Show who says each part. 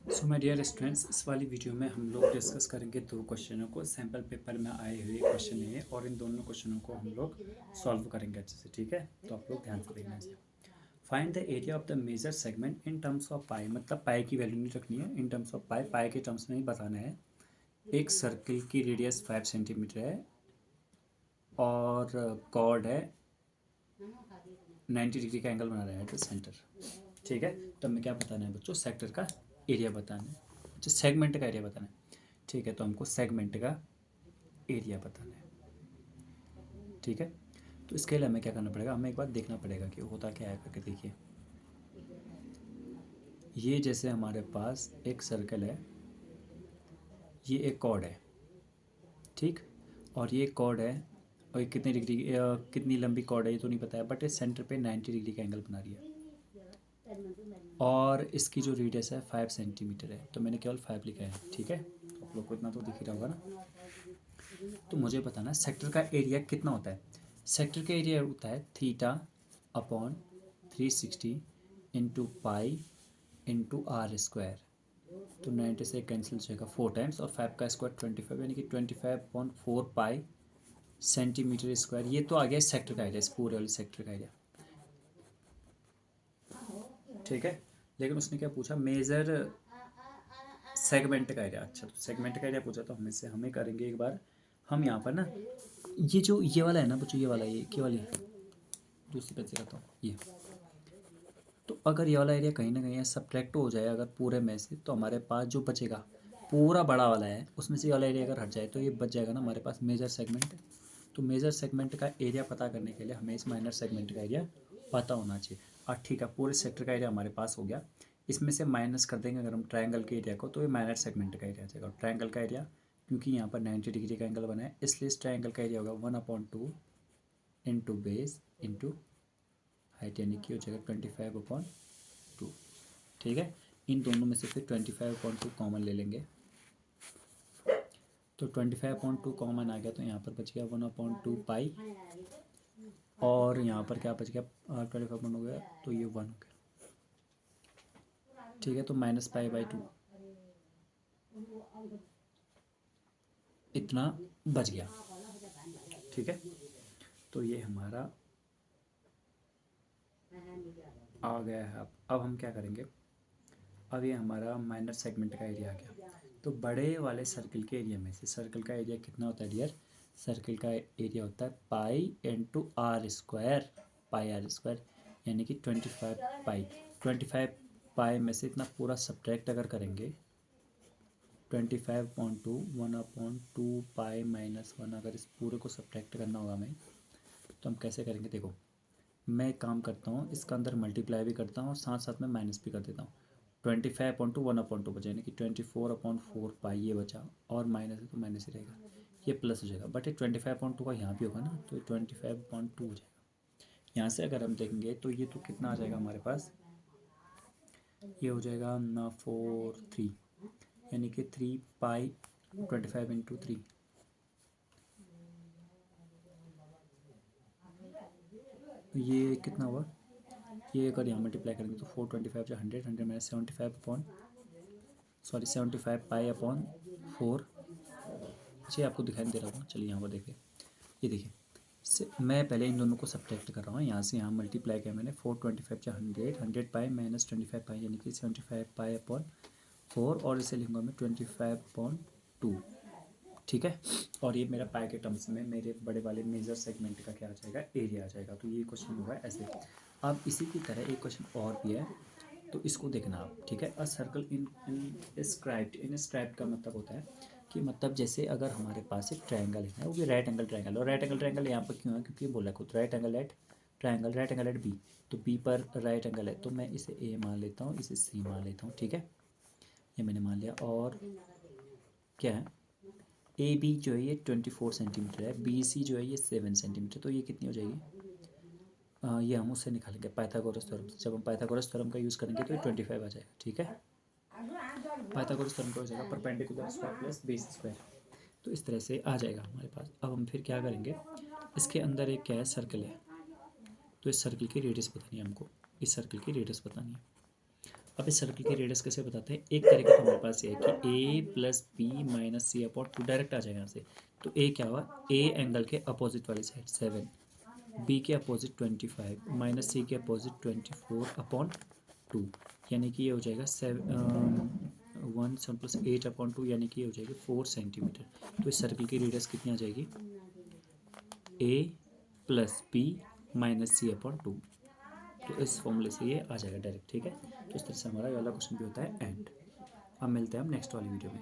Speaker 1: So my dear students, इस वाली video में हम लोग डिस्कस करेंगे दो क्वेश्चनों को। सैम्पल पेपर में आए हुए क्वेश्चन है और इन दोनों क्वेश्चनों को हम लोग सॉल्व करेंगे अच्छे से। ठीक है, तो आप लोग ध्यान से देखना चाहिए। Find the area of the major segment in terms of pi. मतलब पाई की वैल्यू नहीं रखनी है, इन टर्म्स ऑफ पाई, पाई के टर्म्स में ही बताना है। एक सर्किल की रेडियस 5 सेंटीमीटर है और कॉर्ड है 90 डिग्री का एंगल बना रहा है एट द सेंटर। ठीक है, तो हमें क्या बताना है बच्चों? सेक्टर का एरिया बताना है, अच्छा सेगमेंट का एरिया बताना है। ठीक है, तो हमको सेगमेंट का एरिया बताना है। ठीक है, तो इसके लिए हमें क्या करना पड़ेगा? हमें एक बार देखना पड़ेगा कि होता क्या है करके। देखिए, ये जैसे हमारे पास एक सर्कल है, ये एक कॉर्ड है, ठीक, और ये कॉर्ड है, और ये कितनी डिग्री कितनी लंबी कॉर्ड है ये तो नहीं पता है, बट इस सेंटर पे 90 डिग्री का एंगल बना रही है और इसकी जो रेडियस है 5 सेंटीमीटर है। तो मैंने केवल 5 लिखा है। ठीक है, आप लोग को इतना तो दिख ही रहा होगा ना। तो मुझे बताना है सेक्टर का एरिया कितना होता है। सेक्टर का एरिया होता है theta upon 360 into pi into R square. तो 90 से कैंसिल हो जाएगा 4 टाइम्स, और 5 का स्क्वायर 25, यानी कि 25/4 पाई सेंटीमीटर स्क्वायर। ये तो आ गया सेक्टर का एरिया, इस पूरे वाले सेक्टर का एरिया। ठीक है, लेकिन उसने क्या पूछा? मेजर सेगमेंट का एरिया। अच्छा, तो सेगमेंट का एरिया पूछा तो हमें करेंगे एक बार हम यहाँ पर ना, ये जो ये वाला है ना बच्चों, ये वाला, ये वाली दूसरी पेज दिखाता हूँ ये। तो अगर ये वाला एरिया कहीं ना कहीं सब्ट्रैक्ट हो जाए अगर पूरे में से, तो हमारे पास जो बचेगा पूरा बड़ा वाला है, उसमें से ये वाला एरिया अगर हट जाए तो ये बच जाएगा ना हमारे पास मेजर सेगमेंट। तो मेजर सेगमेंट का एरिया पता करने के लिए हमें इस माइनर सेगमेंट का एरिया पता होना चाहिए। और ठीक है, पूरे सेक्टर का एरिया हमारे पास हो गया। इसमें से माइनस कर देंगे अगर हम ट्रायंगल के एरिया को, तो ये माइनर सेगमेंट का एरिया आ जाएगा। और ट्रायंगल का एरिया, क्योंकि यहाँ पर 90 डिग्री का एंगल बना है, इसलिए इस ट्रायंगल का एरिया होगा 1/2 इंटू बेस इंटू हाइट, यानी कि हो जाएगा 25/2। ठीक है, इन दोनों में से फिर 25/2 कॉमन ले लेंगे, तो 25/2 कॉमन आ गया, तो यहाँ पर बच गया 1/2 पाई, और यहाँ पर क्या बच गया? 25 हो गया, तो ये 1 हो गया। ठीक है, तो -पाई/2 इतना बच गया। ठीक है, तो ये हमारा आ गया है। अब हम क्या करेंगे? अब ये हमारा माइनर सेगमेंट का एरिया आ गया। तो बड़े वाले सर्किल के एरिया में से, सर्किल का एरिया कितना होता है डियर? सर्किल का एरिया होता है pi into R square, pi R square, यानी कि 25 पाई। 25 पाई में से इतना पूरा सब्ट्रैक्ट अगर करेंगे, 25/2 1/2 पाई -1, अगर इस पूरे को सब्ट्रैक्ट करना होगा हमें, तो हम कैसे करेंगे? देखो, मैं एक काम करता हूँ, इसका अंदर मल्टीप्लाई भी करता हूँ और साथ साथ में माइनस भी कर देता हूँ। 25/1/2 बचा, यानी कि 24/4 पाई ये बचा, और माइनस है तो माइनस ही रहेगा, ये प्लस हो जाएगा। बट ये 25/2 का यहाँ भी होगा ना, तो 25/2 हो जाएगा। यहाँ से अगर हम देखेंगे तो ये तो कितना आ जाएगा हमारे पास? ये हो जाएगा ना 4/3, यानी कि 3 पाई 25/3। ये कितना हुआ? ये अगर यहाँ मल्टीप्लाई करेंगे तो 425 जो 100, 100 माइनस 75 पाई अपॉन 4। जी आपको दिखाई नहीं दे रहा होगा, चलिए यहाँ पर देखिए, ये देखिए, मैं पहले इन दोनों को सब्ट्रैक्ट कर रहा हूँ, यहाँ से यहाँ मल्टीप्लाई किया मैंने। 425 जो 100, 100 पाई माइनस 25 पाई, यानी कि 75 पाई अपॉन 4, और इसे लिखूँगा मैं 25/2। ठीक है, और ये मेरा पाई के टर्म्स में मेरे बड़े वाले मेजर सेगमेंट का क्या आ जाएगा? एरिया आ जाएगा। तो ये क्वेश्चन हुआ है ऐसे। अब इसी की तरह एक क्वेश्चन और भी है, तो इसको देखना आप। ठीक है, अ सर्कल इन स्क्राइब्ड का मतलब होता है कि, मतलब जैसे अगर हमारे पास एक ट्रायंगल है, वो भी राइट एंगल ट्रायंगल, और राइट एंगल ट्रायंगल यहाँ पर क्यों है? क्योंकि बोला है खुद right angle at triangle, right angle at B, तो बी पर राइट एंगल है, तो मैं इसे ए मान लेता हूँ, इसे सी मान लेता हूँ। ठीक है, ये मैंने मान लिया। और क्या है? ए बी जो है ये 24 सेंटीमीटर है, बी सी जो है ये 7 सेंटीमीटर, तो ये कितनी हो जाएगी? ये हम उससे निकालेंगे पाइथागोरस थ्योरम से। जब हम पाइथागोरस थ्योरम का यूज़ करेंगे तो ये 25 आ जाएगा। ठीक है, पाइथागोरस थ्योरम का हो जाएगा perpendicular square plus base square, तो इस तरह से आ जाएगा हमारे पास। अब हम फिर क्या करेंगे? इसके अंदर एक क्या है? सर्कल है, तो इस सर्कल की रेडियस बतानी है हमको, इस सर्कल की रेडियस बतानी है। अब इस सर्कल की रेडियस कैसे बताते हैं, एक तरीका तो हमारे पास ये है कि ए प्लस बी माइनस सी अपॉन टू डायरेक्ट आ जाएगा यहाँ से। तो ए क्या हुआ, ए एंगल के अपोजिट वाली साइड 7, बी के अपोजिट 25 माइनस सी के अपोजिट 24 अपॉन 2, यानी कि ये हो जाएगा 1 7 + 8/2, यानी कि ये हो जाएगी 4 सेंटीमीटर। तो इस सर्कल की रेडियस कितनी आ जाएगी, ए प्लस बी माइनस सी अपॉन 2। तो इस फॉर्मूले से ये आ जाएगा डायरेक्ट, ठीक है। तो इस तरह से हमारा ये वाला क्वेश्चन भी होता है एंड। अब मिलते हैं हम नेक्स्ट वाली वीडियो में।